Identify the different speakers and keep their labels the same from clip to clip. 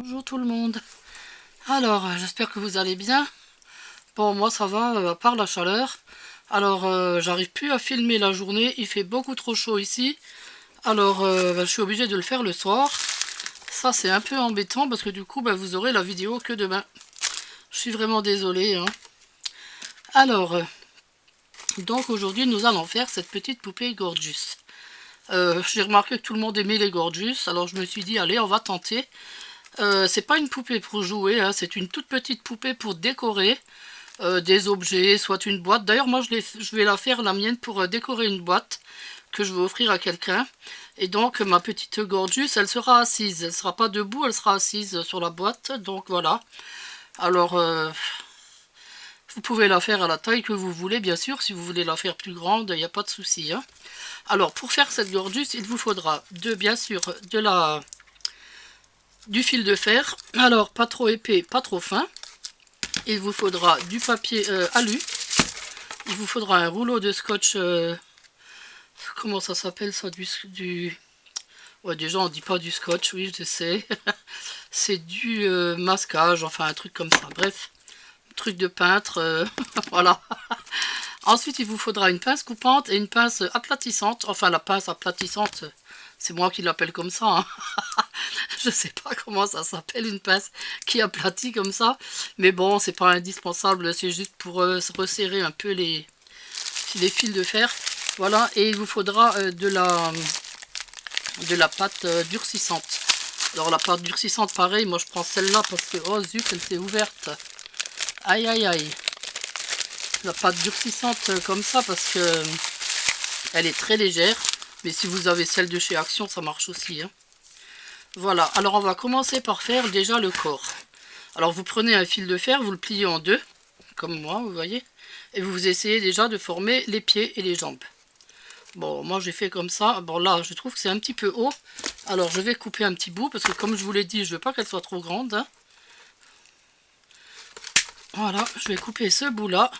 Speaker 1: Bonjour tout le monde. Alors, j'espère que vous allez bien. Bon, moi ça va, à part la chaleur. Alors, j'arrive plus à filmer la journée, il fait beaucoup trop chaud ici. Alors, je suis obligée de le faire le soir. Ça, c'est un peu embêtant parce que du coup, vous aurez la vidéo que demain. Je suis vraiment désolée, hein. Alors, donc aujourd'hui, nous allons faire cette petite poupée Gorgeous. J'ai remarqué que tout le monde aimait les Gorgeous, alors je me suis dit, allez, on va tenter. C'est pas une poupée pour jouer, hein, c'est une toute petite poupée pour décorer des objets, soit une boîte. D'ailleurs, moi, je vais la faire, la mienne, pour décorer une boîte que je veux offrir à quelqu'un. Et donc, ma petite Gorgeous, elle sera assise. Elle sera pas debout, elle sera assise sur la boîte. Donc, voilà. Alors, vous pouvez la faire à la taille que vous voulez, bien sûr. Si vous voulez la faire plus grande, il n'y a pas de souci, hein. Alors, pour faire cette Gorgeous, il vous faudra, bien sûr, du fil de fer. Alors, pas trop épais, pas trop fin. Il vous faudra du papier alu. Il vous faudra un rouleau de scotch. Comment ça s'appelle ça, Ouais, déjà on dit pas du scotch, oui je sais. C'est du masquage, enfin un truc comme ça. Bref, truc de peintre, voilà. Ensuite il vous faudra une pince coupante et une pince aplatissante. Enfin la pince aplatissante, c'est moi qui l'appelle comme ça, hein. Je sais pas comment ça s'appelle, une pince qui aplatit comme ça. Mais bon, c'est pas indispensable, c'est juste pour resserrer un peu les fils de fer. Voilà, et il vous faudra de la pâte durcissante. Alors la pâte durcissante, pareil, moi je prends celle-là parce que, oh zut, elle s'est ouverte. Aïe aïe aïe. La pâte durcissante comme ça parce que elle est très légère. Mais si vous avez celle de chez Action, ça marche aussi, hein. Voilà, alors on va commencer par faire déjà le corps. Alors vous prenez un fil de fer, vous le pliez en deux, comme moi, vous voyez. Et vous essayez déjà de former les pieds et les jambes. Bon, moi j'ai fait comme ça. Bon là, je trouve que c'est un petit peu haut. Alors je vais couper un petit bout parce que comme je vous l'ai dit, je veux pas qu'elle soit trop grande, hein. Voilà, je vais couper ce bout-là.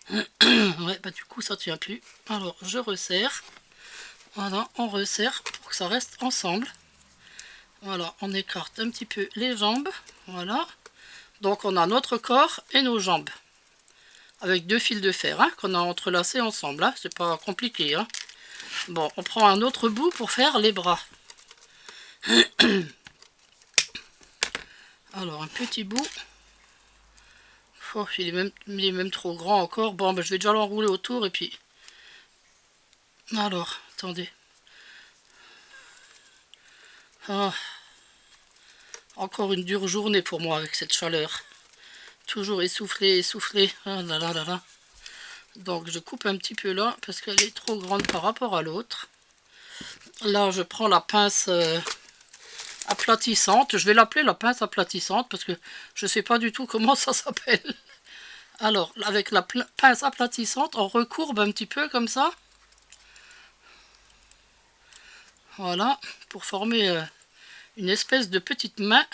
Speaker 1: Ouais, du coup ça tient plus. Alors je resserre. Voilà, on resserre pour que ça reste ensemble. Voilà, on écarte un petit peu les jambes. Voilà. Donc on a notre corps et nos jambes. Avec deux fils de fer, hein, qu'on a entrelacés ensemble, hein. C'est pas compliqué, hein. Bon, on prend un autre bout pour faire les bras. Alors un petit bout. Oh, il est même trop grand encore. Bon, je vais déjà l'enrouler autour et puis... Alors, attendez. Ah, encore une dure journée pour moi avec cette chaleur. Toujours essoufflé, essoufflé. Ah là là là là. Donc je coupe un petit peu là parce qu'elle est trop grande par rapport à l'autre. Là, je prends la pince aplatissante. Je vais l'appeler la pince aplatissante parce que je ne sais pas du tout comment ça s'appelle. Alors, avec la pince aplatissante, on recourbe un petit peu comme ça. Voilà, pour former une espèce de petite main.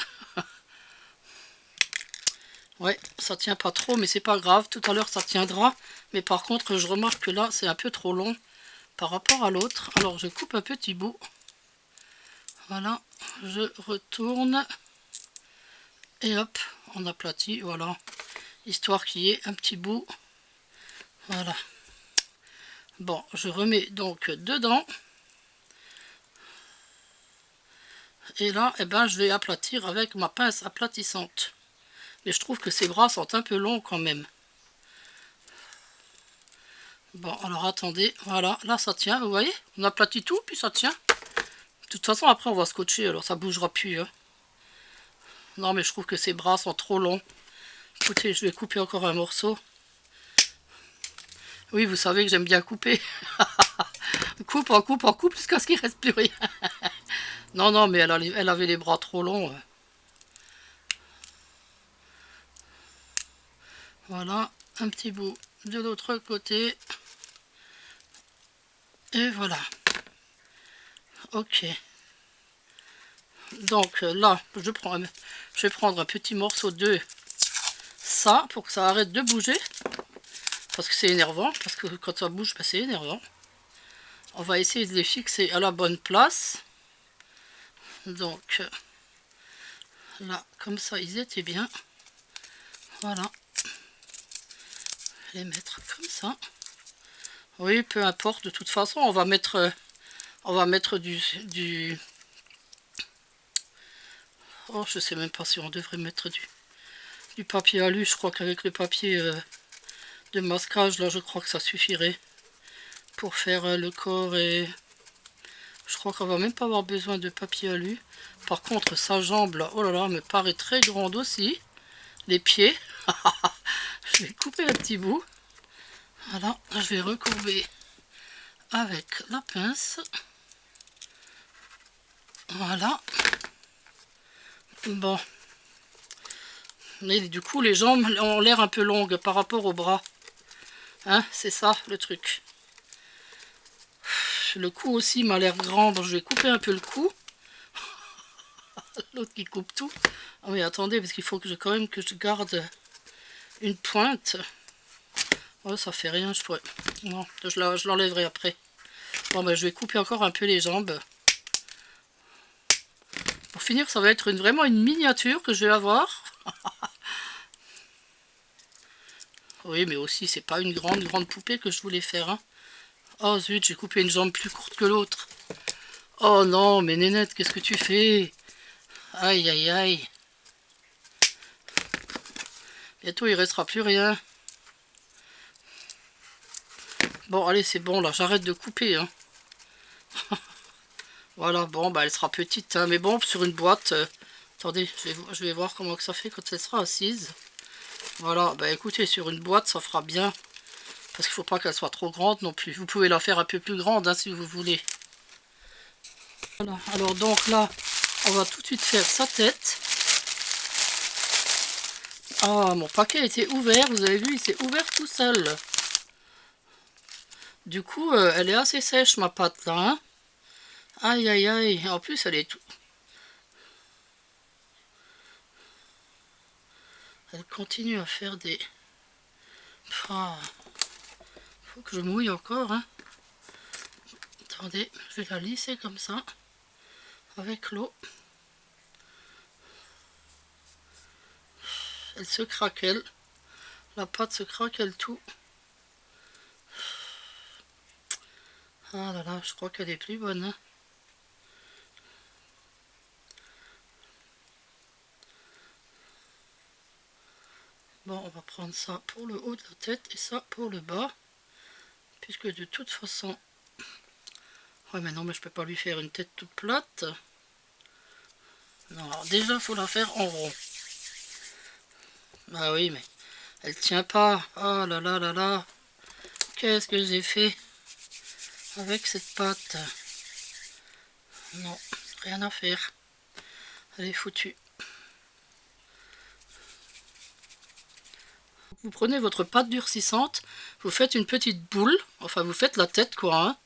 Speaker 1: Ouais, ça tient pas trop, mais c'est pas grave. Tout à l'heure, ça tiendra. Mais par contre, je remarque que là, c'est un peu trop long par rapport à l'autre. Alors, je coupe un petit bout. Voilà, je retourne. Et hop, on aplatit, voilà. Histoire qu'il y ait un petit bout. Voilà. Bon, je remets donc dedans. Et là, je vais aplatir avec ma pince aplatissante. Mais je trouve que ces bras sont un peu longs quand même. Bon, alors attendez, voilà, là ça tient, vous voyez. On aplatit tout, puis ça tient. De toute façon, après on va scotcher, alors ça bougera plus, hein. Non, mais je trouve que ces bras sont trop longs. Écoutez, je vais couper encore un morceau. Oui, vous savez que j'aime bien couper. On coupe, jusqu'à ce qu'il ne reste plus rien. Non, non, mais elle avait les bras trop longs. Voilà, un petit bout de l'autre côté. Et voilà. Ok. Donc là, je vais prendre un petit morceau de ça pour que ça arrête de bouger. Parce que c'est énervant. Parce que quand ça bouge, c'est énervant. On va essayer de les fixer à la bonne place. Donc, Là, comme ça, ils étaient bien. Voilà. Les mettre comme ça. Oui, peu importe. De toute façon, on va mettre du... Oh, je sais même pas si on devrait mettre du papier alu. Je crois qu'avec le papier de masquage, là, je crois que ça suffirait pour faire le corps. Et je crois qu'on va même pas avoir besoin de papier alu. Par contre, sa jambe, là, oh là là, me paraît très grande aussi. Les pieds. Je vais couper un petit bout. Voilà, je vais recourber avec la pince. Voilà. Bon. Mais du coup, les jambes ont l'air un peu longues par rapport aux bras. Hein, c'est ça le truc. Le cou aussi m'a l'air grand. Donc je vais couper un peu le cou. L'autre qui coupe tout. Ah oui, attendez, parce qu'il faut que quand même que je garde une pointe. Oh, ça fait rien, je pourrais... Non, je l'enlèverai après. Bon, ben, je vais couper encore un peu les jambes. Pour finir, ça va être vraiment une miniature que je vais avoir. Oui, mais aussi, c'est pas une grande poupée que je voulais faire. Hein. Oh zut, j'ai coupé une jambe plus courte que l'autre. Oh non, mais Nénette, qu'est-ce que tu fais? Aïe, aïe, aïe. Bientôt, il restera plus rien. Bon, allez, c'est bon, là, j'arrête de couper. Hein. Voilà, bon, bah, elle sera petite. Hein, mais bon, sur une boîte... attendez, je vais voir comment que ça fait quand elle sera assise. Voilà, bah écoutez, sur une boîte, ça fera bien. Parce qu'il ne faut pas qu'elle soit trop grande non plus. Vous pouvez la faire un peu plus grande hein, si vous voulez. Voilà, alors donc là, on va tout de suite faire sa tête. Ah, mon paquet était ouvert, vous avez vu, il s'est ouvert tout seul. Du coup, elle est assez sèche ma pâte là. Hein. Aïe, aïe, aïe. En plus, elle est tout... Elle continue à faire des... Ah, faut que je mouille encore. Hein. Attendez, je vais la lisser comme ça. Avec l'eau. Elle se craquelle. La pâte se craquelle tout. Ah là là, je crois qu'elle est plus bonne. Hein. Bon, on va prendre ça pour le haut de la tête et ça pour le bas. Puisque de toute façon... Ouais, mais non, mais je peux pas lui faire une tête toute plate. Non, alors déjà, il faut la faire en rond. Bah oui, mais elle tient pas. Oh là là là là. Qu'est-ce que j'ai fait avec cette pâte? Non, rien à faire. Elle est foutue. Vous prenez votre pâte durcissante, vous faites une petite boule, enfin vous faites la tête quoi. Hein.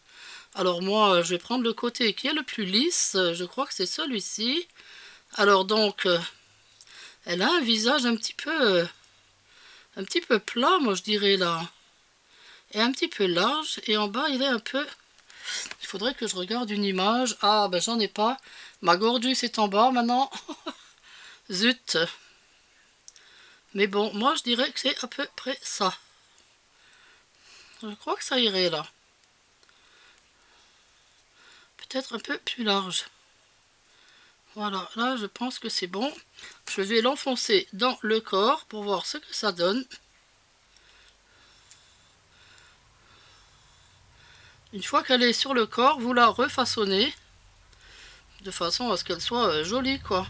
Speaker 1: Alors moi, je vais prendre le côté qui est le plus lisse, je crois que c'est celui-ci. Alors donc, elle a un visage un petit peu plat, moi je dirais là. Et un petit peu large, et en bas il est un peu... Il faudrait que je regarde une image. Ah ben j'en ai pas. Ma gorgeuse est en bas maintenant. Zut. Mais bon, moi je dirais que c'est à peu près ça. Je crois que ça irait là. Peut-être un peu plus large. Voilà, là je pense que c'est bon. Je vais l'enfoncer dans le corps pour voir ce que ça donne. Une fois qu'elle est sur le corps, vous la refaçonnez de façon à ce qu'elle soit jolie quoi.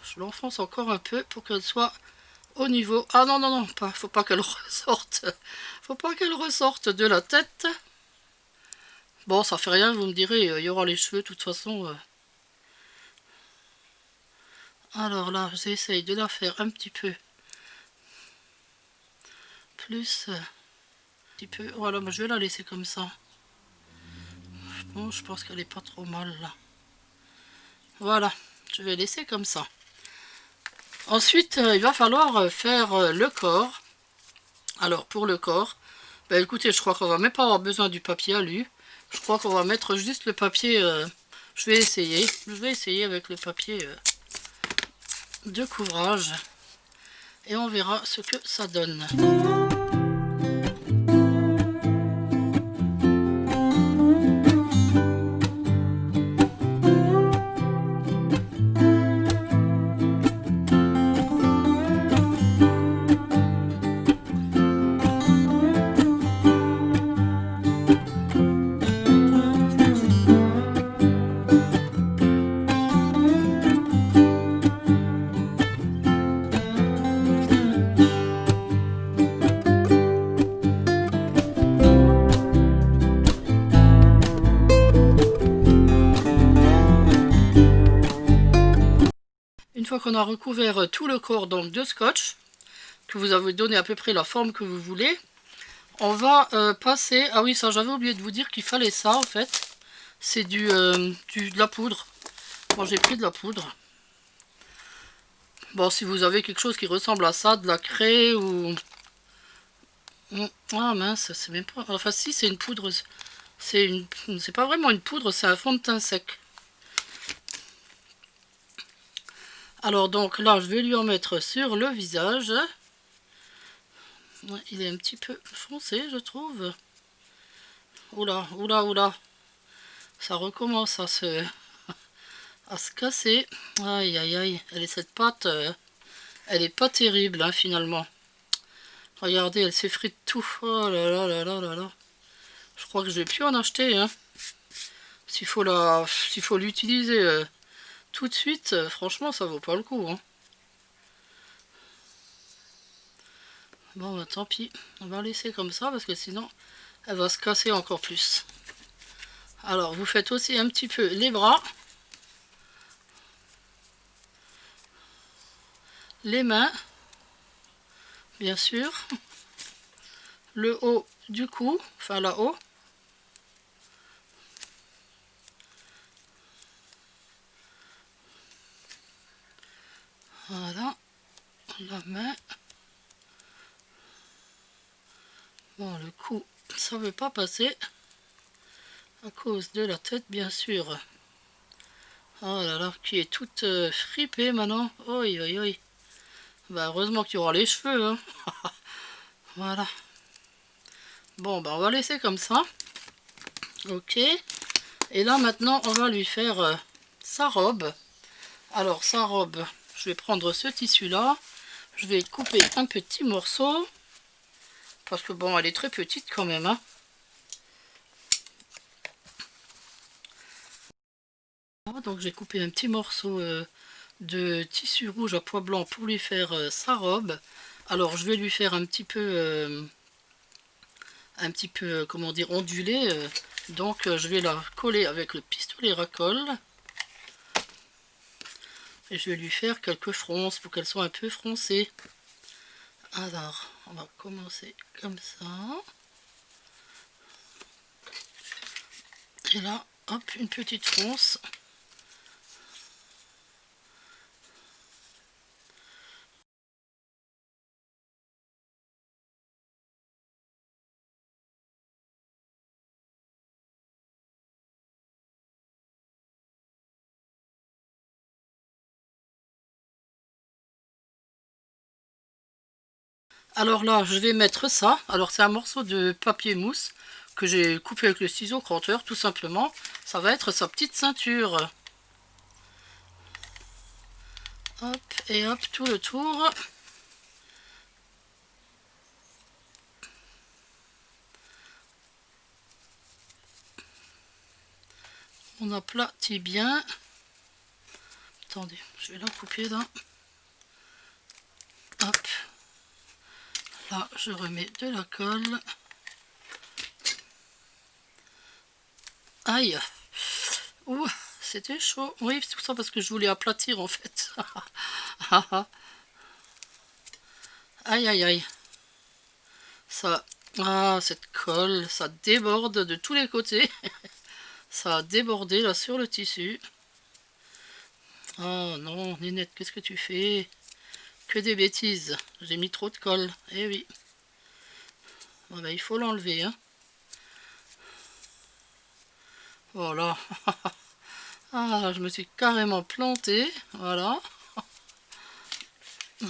Speaker 1: Je l'enfonce encore un peu pour qu'elle soit au niveau... Ah non, non, non, pas, faut pas qu'elle ressorte. Faut pas qu'elle ressorte de la tête. Bon, ça fait rien, vous me direz, il y aura les cheveux de toute façon. Alors là, j'essaye de la faire un petit peu plus... un petit peu... Voilà, moi je vais la laisser comme ça. Bon, je pense qu'elle est pas trop mal là. Voilà, je vais laisser comme ça. Ensuite, il va falloir faire le corps. Alors, pour le corps, écoutez, je crois qu'on va même pas avoir besoin du papier alu. Je crois qu'on va mettre juste le papier Je vais essayer avec le papier de couvrage et on verra ce que ça donne. Une fois qu'on a recouvert tout le corps donc de scotch, que vous avez donné à peu près la forme que vous voulez, on va passer... Ah oui, ça j'avais oublié de vous dire qu'il fallait ça en fait. C'est de la poudre. Moi j'ai pris de la poudre. Bon, si vous avez quelque chose qui ressemble à ça, de la craie ou... Ah mince, c'est même pas... Enfin si, c'est une poudre. C'est pas vraiment une poudre, c'est un fond de teint sec. Alors donc là, je vais lui en mettre sur le visage. Ouais, il est un petit peu foncé, je trouve. Oula, oula, oula. Ça recommence à se casser. Aïe, aïe, aïe. Cette pâte, elle est pas terrible, hein, finalement. Regardez, elle s'effrite tout. Oh là là là là là là. Je crois que je vais plus en acheter, hein. S'il faut l'utiliser tout de suite, franchement, ça vaut pas le coup, hein. Bon, bah, tant pis. On va laisser comme ça parce que sinon, elle va se casser encore plus. Alors, vous faites aussi un petit peu les bras, les mains, bien sûr, le haut du cou, enfin là-haut. Voilà, la main. Bon, le cou, ça ne veut pas passer à cause de la tête, bien sûr. Oh là là, qui est toute fripée maintenant. Oi, oi, oi. Bah, heureusement qu'il y aura les cheveux, hein. Voilà. Bon, bah, on va laisser comme ça. Ok. Et là, maintenant, on va lui faire sa robe. Alors, sa robe, je vais prendre ce tissu-là. Je vais couper un petit morceau. Parce que, bon, elle est très petite quand même, hein. Donc, j'ai coupé un petit morceau de tissu rouge à pois blanc pour lui faire sa robe. Alors, je vais lui faire un petit peu, comment dire, ondulé. Donc, je vais la coller avec le pistolet racole. Et je vais lui faire quelques fronces pour qu'elle soit un peu froncée. Alors, on va commencer comme ça. Et là, hop, une petite fronce. Alors là, je vais mettre ça. Alors, c'est un morceau de papier mousse que j'ai coupé avec le ciseau crotteur, tout simplement. Ça va être sa petite ceinture. Hop, et hop, tout le tour. On aplatit bien. Attendez, je vais la couper là. Hop. Là, je remets de la colle. Aïe. Ouh, c'était chaud. Oui, c'est tout ça parce que je voulais aplatir en fait. Aïe, aïe, aïe. Ça, cette colle, ça déborde de tous les côtés. Ça a débordé là sur le tissu. Oh non, Ninette, qu'est-ce que tu fais? Que des bêtises. J'ai mis trop de colle. Eh oui. Bon, ben, il faut l'enlever, hein. Voilà. Ah, je me suis carrément plantée. Voilà.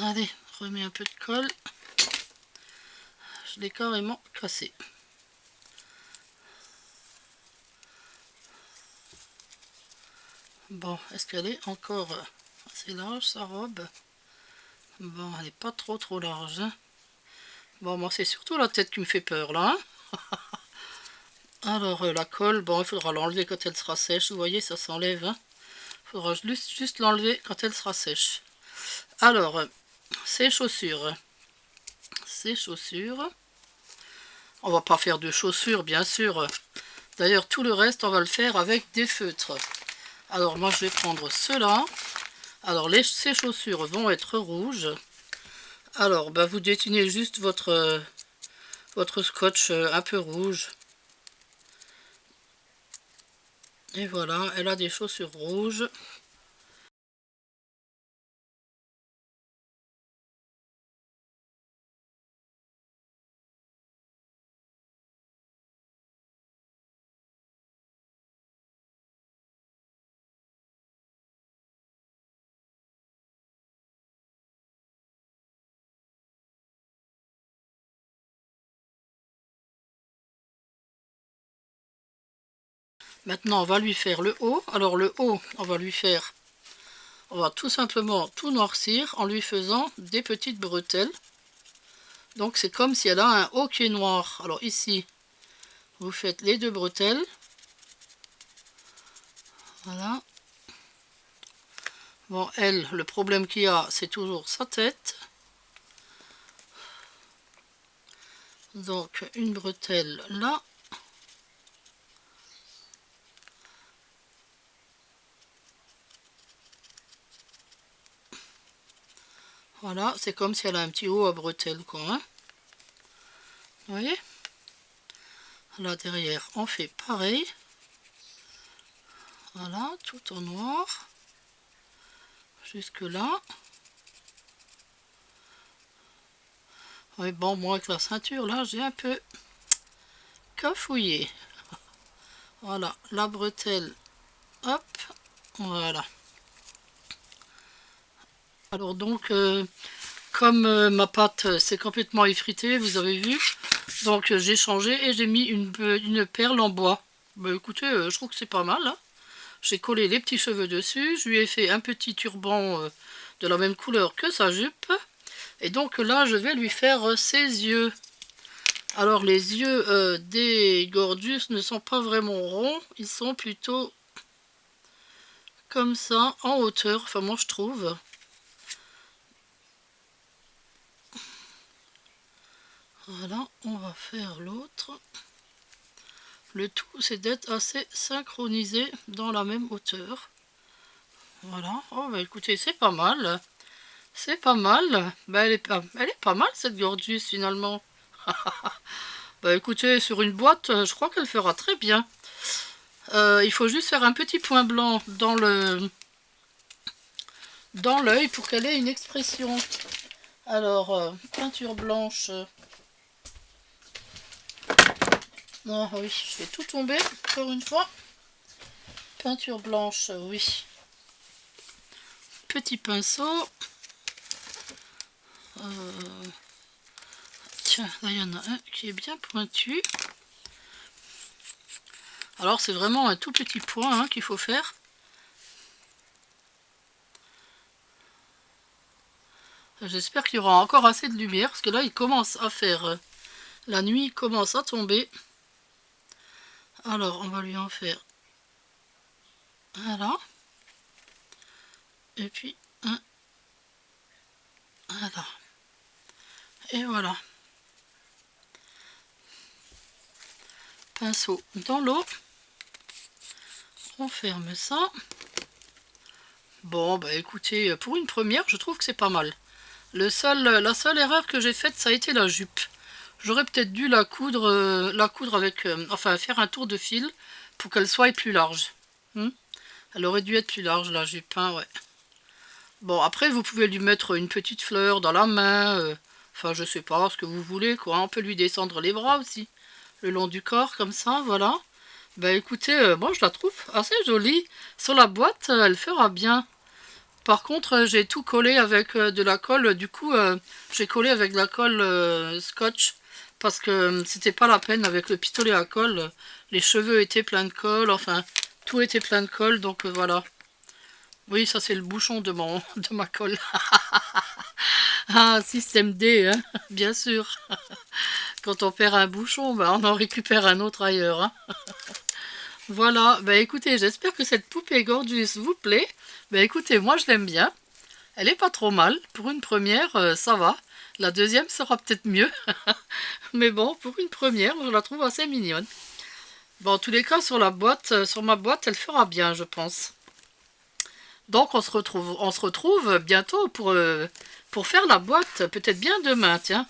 Speaker 1: Allez, remets un peu de colle. Je l'ai carrément cassé. Bon, est-ce qu'elle est encore assez large, sa robe? Bon, elle n'est pas trop large. Hein. Bon, moi, c'est surtout la tête qui me fait peur, là. Hein. Alors, la colle, bon, il faudra l'enlever quand elle sera sèche. Vous voyez, ça s'enlève. Hein. Il faudra juste l'enlever quand elle sera sèche. Alors, ces chaussures. Ces chaussures. On va pas faire de chaussures, bien sûr. D'ailleurs, tout le reste, on va le faire avec des feutres. Alors, moi, je vais prendre ceux-là. Alors, ces chaussures vont être rouges. Alors, bah, vous dessinez juste votre scotch un peu rouge. Et voilà, elle a des chaussures rouges. Maintenant, on va lui faire le haut. Alors, le haut, on va tout simplement tout noircir en lui faisant des petites bretelles. Donc, c'est comme si elle a un haut qui est noir. Alors, ici, vous faites les deux bretelles. Voilà. Bon, elle, le problème qu'il y a, c'est toujours sa tête. Donc, une bretelle là. Voilà, c'est comme si elle a un petit haut à bretelle, quoi. Hein. Vous voyez? Là, derrière, on fait pareil. Voilà, tout en noir. Jusque là. Oui, bon, moi, avec la ceinture, là, j'ai un peu cafouillé. Voilà, la bretelle, hop, voilà. Alors donc, comme ma pâte s'est complètement effritée, vous avez vu, donc j'ai changé et j'ai mis une perle en bois. Bah écoutez, je trouve que c'est pas mal. Hein. J'ai collé les petits cheveux dessus, je lui ai fait un petit turban de la même couleur que sa jupe. Et donc là, je vais lui faire ses yeux. Alors les yeux des Gordius ne sont pas vraiment ronds, ils sont plutôt comme ça, en hauteur, enfin moi je trouve. Voilà, on va faire l'autre. Le tout, c'est d'être assez synchronisé dans la même hauteur. Voilà, oh bah écoutez, c'est pas mal. C'est pas mal. Bah, elle est pas mal cette Gordius finalement. Bah écoutez, sur une boîte, je crois qu'elle fera très bien. Il faut juste faire un petit point blanc dans l'œil pour qu'elle ait une expression. Alors, peinture blanche. Ah oui, je vais tout tomber, encore une fois. Peinture blanche, oui. Petit pinceau. Tiens, là il y en a un qui est bien pointu. Alors c'est vraiment un tout petit point hein, qu'il faut faire. J'espère qu'il y aura encore assez de lumière, parce que là il commence à faire... la nuit commence à tomber. Alors on va lui en faire... Voilà. Et puis un... Voilà. Et voilà. Pinceau dans l'eau. On ferme ça. Bon, bah écoutez, pour une première, je trouve que c'est pas mal. La seule erreur que j'ai faite, ça a été la jupe. J'aurais peut-être dû la coudre avec... enfin, faire un tour de fil pour qu'elle soit plus large. Elle aurait dû être plus large, la jupe, hein, ouais. Bon, après, vous pouvez lui mettre une petite fleur dans la main. Enfin, je sais pas, ce que vous voulez, quoi. On peut lui descendre les bras aussi. Le long du corps, comme ça, voilà. Bah écoutez, moi je la trouve assez jolie. Sur la boîte, elle fera bien. Par contre, j'ai tout collé avec de la colle. Du coup, j'ai collé avec de la colle scotch. Parce que c'était pas la peine avec le pistolet à colle. Les cheveux étaient pleins de colle. Enfin, tout était plein de colle. Donc voilà. Oui, ça c'est le bouchon de de ma colle. Ah, système D, hein, bien sûr. Quand on perd un bouchon, bah, on en récupère un autre ailleurs, hein. Voilà, bah écoutez, j'espère que cette poupée Gorgeous vous plaît. Bah écoutez, moi je l'aime bien. Elle est pas trop mal. Pour une première, ça va. La deuxième sera peut-être mieux. Mais bon, pour une première, je la trouve assez mignonne. Bon, en tous les cas, sur la boîte, sur ma boîte, elle fera bien, je pense. Donc on se retrouve bientôt pour faire la boîte. Peut-être bien demain, tiens.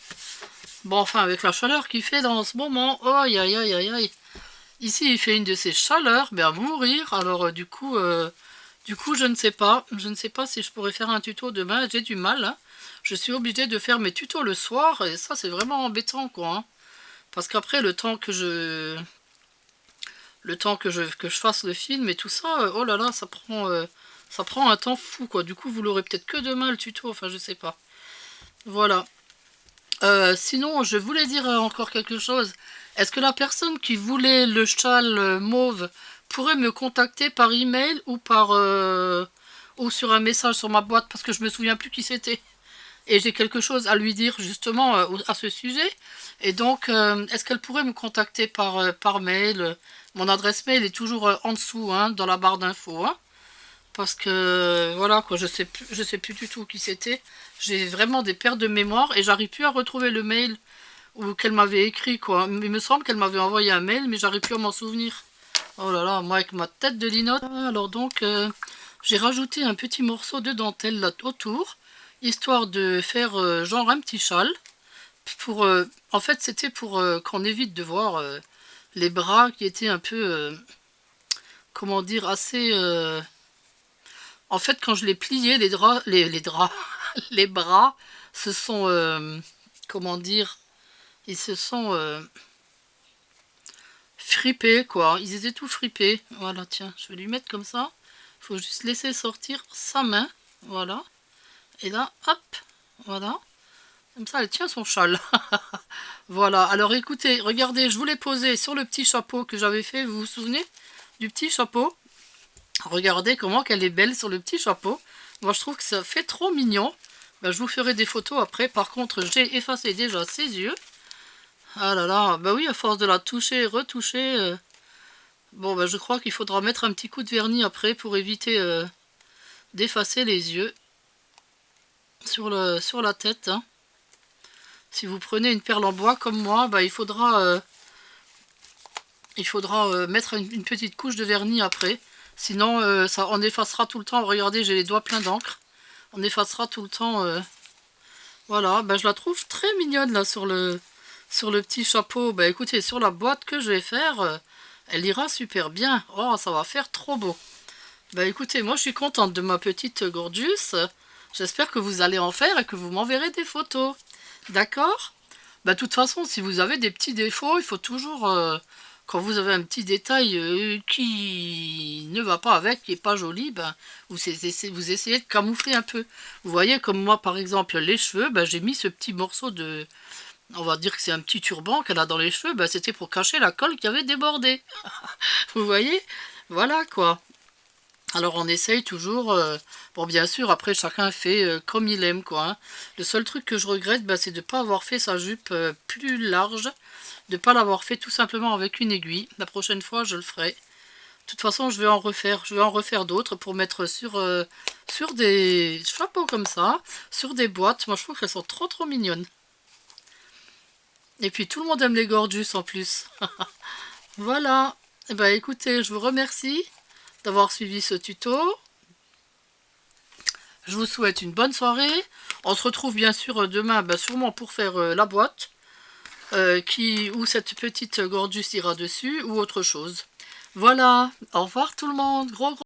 Speaker 1: Bon, enfin, avec la chaleur qu'il fait dans ce moment. Oh, aïe, aïe, aïe, aïe, aïe. Ici, il fait une de ces chaleurs, mais à mourir. Alors, du coup, je ne sais pas. Je ne sais pas si je pourrais faire un tuto demain. J'ai du mal, hein. Je suis obligée de faire mes tutos le soir. Et ça, c'est vraiment embêtant, quoi, hein. Parce qu'après, que je fasse le film et tout ça, oh là là, ça prend un temps fou, quoi. Du coup, vous l'aurez peut-être que demain, le tuto. Enfin, je sais pas. Voilà. Sinon, je voulais dire encore quelque chose. Est-ce que la personne qui voulait le châle mauve pourrait me contacter par email ou sur un message sur ma boîte parce que je me souviens plus qui c'était. Et j'ai quelque chose à lui dire justement à ce sujet. Et donc, est-ce qu'elle pourrait me contacter par mail? Mon adresse mail est toujours en dessous, hein, dans la barre d'infos, hein. Parce que voilà quoi, je sais plus du tout qui c'était. J'ai vraiment des pertes de mémoire et j'arrive plus à retrouver le mail ou qu'elle m'avait écrit quoi. Il me semble qu'elle m'avait envoyé un mail, mais j'arrive plus à m'en souvenir. Oh là là, moi avec ma tête de linotte. Alors donc, j'ai rajouté un petit morceau de dentelle là autour, histoire de faire genre un petit châle. En fait, c'était pour qu'on évite de voir les bras qui étaient un peu, comment dire, assez. En fait, quand je l'ai plié, les draps, les bras se sont, comment dire, ils se sont fripés, quoi. Ils étaient tout fripés. Voilà, tiens, je vais lui mettre comme ça. Il faut juste laisser sortir sa main. Voilà. Et là, hop, voilà. Comme ça, elle tient son châle. Voilà. Alors, écoutez, regardez, je vous l'ai posé sur le petit chapeau que j'avais fait. Vous vous souvenez du petit chapeau? Regardez comment qu'elle est belle sur le petit chapeau. Moi, je trouve que ça fait trop mignon. Ben, je vous ferai des photos après. Par contre, j'ai effacé déjà ses yeux. Ah là là, bah oui, à force de la toucher et retoucher. Bon, ben, je crois qu'il faudra mettre un petit coup de vernis après pour éviter d'effacer les yeux sur la tête, hein. Si vous prenez une perle en bois comme moi, bah, il faudra mettre une petite couche de vernis après. Sinon, ça, on effacera tout le temps. Regardez, j'ai les doigts pleins d'encre. On effacera tout le temps. Voilà, ben, je la trouve très mignonne là sur le petit chapeau. Ben, écoutez, sur la boîte que je vais faire, elle ira super bien. Oh, ça va faire trop beau. Ben, écoutez, moi je suis contente de ma petite Gorgeous. J'espère que vous allez en faire et que vous m'enverrez des photos. D'accord? Bah, de toute façon, si vous avez des petits défauts, il faut toujours, quand vous avez un petit détail qui ne va pas avec, qui n'est pas joli, ben, vous essayez de camoufler un peu. Vous voyez, comme moi, par exemple, les cheveux, ben, j'ai mis ce petit morceau de... On va dire que c'est un petit turban qu'elle a dans les cheveux, ben, c'était pour cacher la colle qui avait débordé. Vous voyez? Voilà, quoi. Alors on essaye toujours, bon bien sûr après chacun fait comme il aime quoi, hein. Le seul truc que je regrette bah, c'est de ne pas avoir fait sa jupe plus large, de ne pas l'avoir fait tout simplement avec une aiguille. La prochaine fois je le ferai. De toute façon je vais en refaire d'autres pour mettre sur des chapeaux comme ça, sur des boîtes. Moi je trouve qu'elles sont trop trop mignonnes. Et puis tout le monde aime les gorgeous en plus. Voilà, et bah écoutez je vous remercie d'avoir suivi ce tuto. Je vous souhaite une bonne soirée. On se retrouve bien sûr demain, bah, sûrement pour faire la boîte, où cette petite Gorgeous ira dessus, ou autre chose. Voilà, au revoir tout le monde, gros gros.